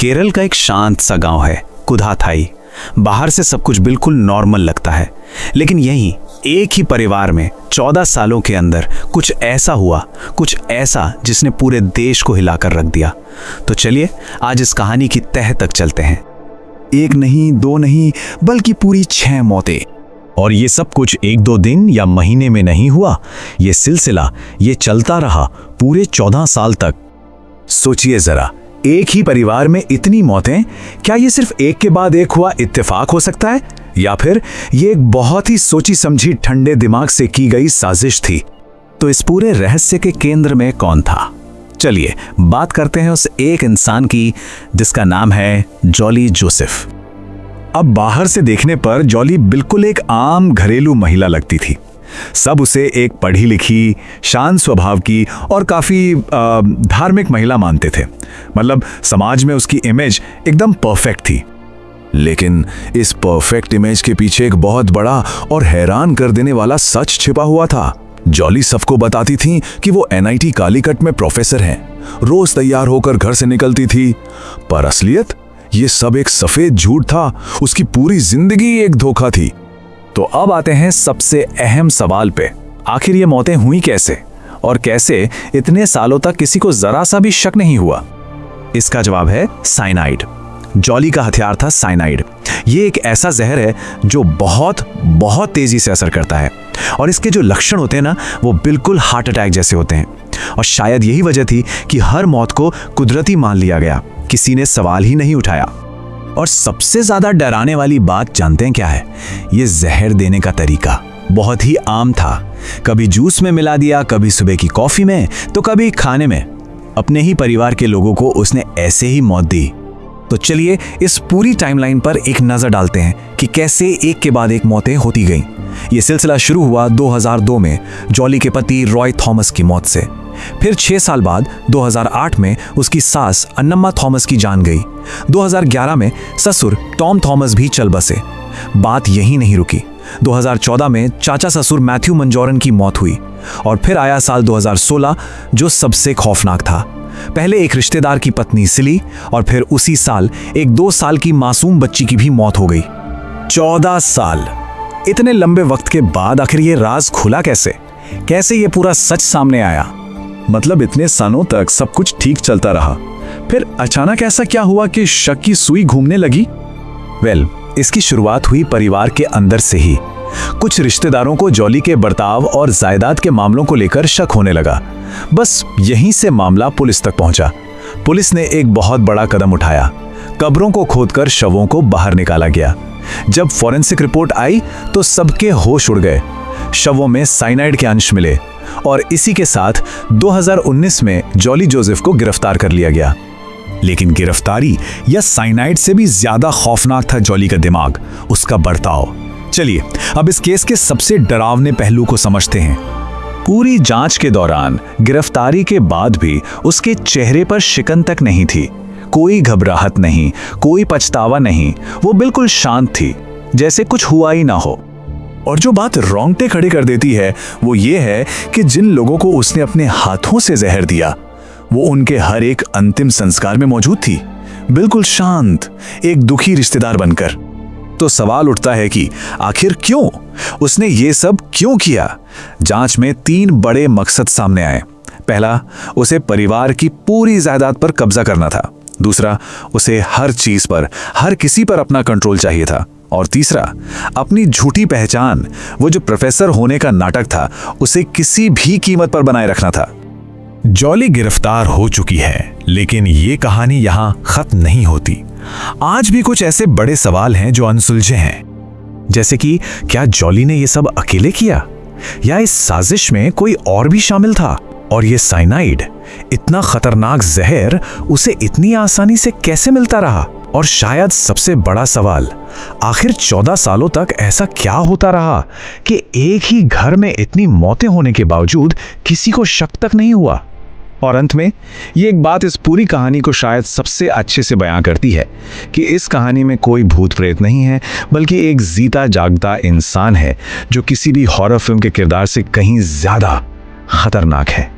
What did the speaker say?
केरल का एक शांत सा गांव है कुदाथाई। बाहर से सब कुछ बिल्कुल नॉर्मल लगता है, लेकिन यहीं एक ही परिवार में 14 सालों के अंदर कुछ ऐसा हुआ, कुछ ऐसा जिसने पूरे देश को हिलाकर रख दिया। तो चलिए आज इस कहानी की तह तक चलते हैं। एक नहीं, दो नहीं, बल्कि पूरी 6 मौतें। और ये सब कुछ 1-2 दिन या महीने में नहीं हुआ। ये सिलसिला ये चलता रहा पूरे 14 साल तक। सोचिए जरा, एक ही परिवार में इतनी मौतें। क्या ये सिर्फ एक के बाद एक हुआ इत्तेफाक हो सकता है, या फिर ये एक बहुत ही सोची समझी ठंडे दिमाग से की गई साजिश थी? तो इस पूरे रहस्य के केंद्र में कौन था? चलिए बात करते हैं उस एक इंसान की जिसका नाम है जॉली जोसेफ। अब बाहर से देखने पर जॉली बिल्कुल एक आम घरेलू महिला लगती थी। सब उसे एक पढ़ी लिखी, शांत स्वभाव की और काफ़ी धार्मिक महिला मानते थे। मतलब समाज में उसकी इमेज एकदम परफेक्ट थी। लेकिन इस परफेक्ट इमेज के पीछे एक बहुत बड़ा और हैरान कर देने वाला सच छिपा हुआ था। जॉली सबको बताती थी कि वो NIT कालीकट में प्रोफेसर हैं, रोज तैयार होकर घर से निकलती थी, पर असलियत ये सब एक सफेद झूठ था। उसकी पूरी जिंदगी एक धोखा थी। तो अब आते हैं सबसे अहम सवाल पे, आखिर ये मौतें हुई कैसे और कैसे इतने सालों तक किसी को जरा सा भी शक नहीं हुआ? इसका जवाब है साइनाइड। जॉली का हथियार था साइनाइड। ये एक ऐसा जहर है जो बहुत बहुत तेजी से असर करता है, और इसके जो लक्षण होते हैं ना, वो बिल्कुल हार्ट अटैक जैसे होते हैं। और शायद यही वजह थी कि हर मौत को कुदरती मान लिया गया, किसी ने सवाल ही नहीं उठाया। और सबसे ज्यादा डराने वाली बात जानते हैं क्या है? ये जहर देने का तरीका बहुत ही आम था। कभी जूस में मिला दिया, कभी सुबह की कॉफी में, तो कभी खाने में। अपने ही परिवार के लोगों को उसने ऐसे ही मौत दी। तो चलिए इस पूरी टाइमलाइन पर एक नजर डालते हैं कि कैसे एक के बाद एक मौतें होती गईं। ये सिलसिला शुरू हुआ 2002 में जॉली के पति रॉय थॉमस की मौत से। फिर 6 साल बाद 2008 में उसकी सास अन्नम्मा थॉमस की जान गई। 2011 में ससुर टॉम थॉमस भी चल बसे। बात यहीं नहीं रुकी। 2014 में चाचा ससुर मैथ्यू मंजोरन की मौत हुई। और फिर आया साल 2016 जो सबसे खौफनाक था। पहले एक रिश्तेदार की पत्नी सिली, और फिर उसी साल एक 2 साल की मासूम बच्ची की भी मौत हो गई। 14 साल! इतने लंबे वक्त के बाद आखिर ये राज खुला कैसे? कैसे ये पूरा सच सामने आया? मतलब इतने सालों तक सब कुछ ठीक चलता रहा, फिर अचानक ऐसा क्या हुआ कि शक की सुई घूमने लगी? इसकी शुरुआत हुई परिवार के अंदर से ही। कुछ रिश्तेदारों को जॉली के बर्ताव और जायदाद के मामलों को लेकर शक होने लगा। बस यहीं से मामला पुलिस तक पहुंचा। पुलिस ने एक बहुत बड़ा कदम उठाया। कब्रों को खोदकर शवों को बाहर निकाला गया। जब फॉरेंसिक रिपोर्ट आई तो सबके होश उड़ गए। शवों में साइनाइड के अंश मिले, और इसी के साथ 2019 में जॉली जोसेफ को गिरफ्तार कर लिया गया। लेकिन गिरफ्तारी या साइनाइड से भी ज्यादा खौफनाक था जॉली का दिमाग, उसका बर्ताव। चलिए अब इस केस के सबसे डरावने पहलू को समझते हैं। पूरी जांच के दौरान, गिरफ्तारी के बाद भी उसके चेहरे पर शिकन तक नहीं थी। कोई घबराहट नहीं, कोई पछतावा नहीं। वो बिल्कुल शांत थी, जैसे कुछ हुआ ही ना हो। और जो बात रोंगटे खड़े कर देती है वो ये है कि जिन लोगों को उसने अपने हाथों से जहर दिया, वो उनके हर एक अंतिम संस्कार में मौजूद थी, बिल्कुल शांत, एक दुखी रिश्तेदार बनकर। तो सवाल उठता है कि आखिर क्यों? उसने ये सब क्यों किया? जांच में 3 बड़े मकसद सामने आए। पहला, उसे परिवार की पूरी जायदाद पर कब्जा करना था। दूसरा, उसे हर चीज पर, हर किसी पर अपना कंट्रोल चाहिए था। और तीसरा, अपनी झूठी पहचान, वो जो प्रोफेसर होने का नाटक था, उसे किसी भी कीमत पर बनाए रखना था। जॉली गिरफ्तार हो चुकी है, लेकिन ये कहानी यहां खत्म नहीं होती। आज भी कुछ ऐसे बड़े सवाल हैं जो अनसुलझे हैं, जैसे कि क्या जॉली ने ये सब अकेले किया, या इस साजिश में कोई और भी शामिल था? और ये साइनाइड, इतना खतरनाक जहर, उसे इतनी आसानी से कैसे मिलता रहा? और शायद सबसे बड़ा सवाल, आखिर 14 सालों तक ऐसा क्या होता रहा कि एक ही घर में इतनी मौतें होने के बावजूद किसी को शक तक नहीं हुआ? और अंत में ये एक बात इस पूरी कहानी को शायद सबसे अच्छे से बयां करती है कि इस कहानी में कोई भूत प्रेत नहीं है, बल्कि एक जीता जागता इंसान है जो किसी भी हॉरर फिल्म के किरदार से कहीं ज्यादा खतरनाक है।